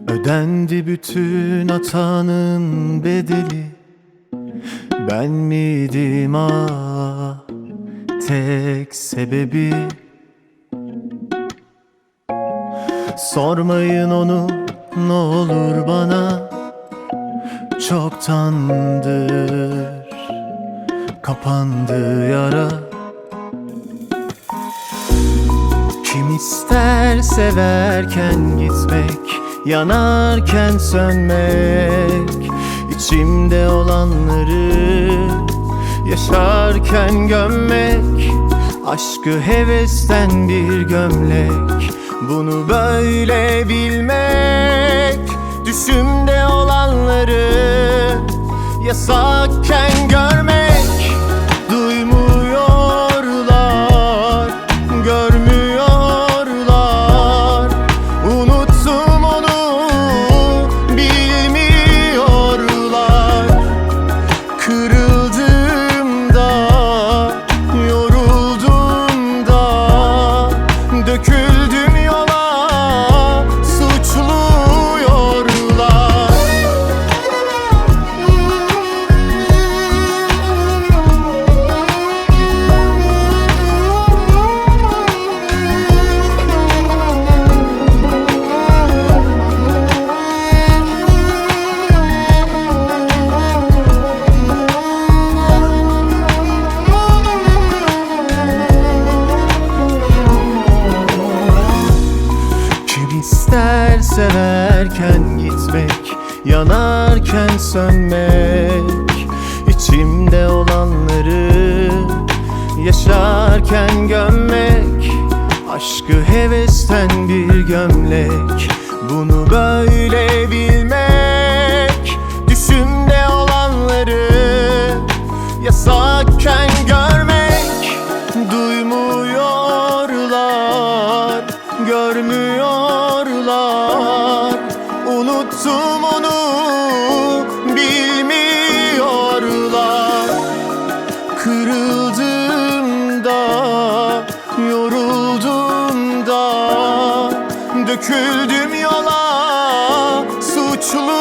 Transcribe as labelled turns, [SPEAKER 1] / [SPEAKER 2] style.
[SPEAKER 1] Ödendi bütün hatanın bedeli. Ben miydim tek sebebi? Sormayın onu ne olur bana, çoktandır kapandı yara. Kim ister severken gitmek, yanarken sönmek, içimde olanları yaşarken gömmek, aşkı hevesten bir gömlek, bunu böyle bilmek, düşümde olanları yasakken görmek. Duymuyorlar, görmüyorlar, unuttum onu, bilmiyorlar. Kırıldığımda, yorulduğumda, döküldüm yola, suçluyorlar. İster severken gitmek, yanarken sönmek, içimde olanları yaşarken gömmek, aşkı hevesten bir gömlek, bunu böyle bilmek, düşümde olanları yasakken görmek. Duymuyorlar, görmüyorlar, unuttum onu, bilmiyorlar. Kırıldığımda, yorulduğumda, döküldüm yola, suçluyorlar.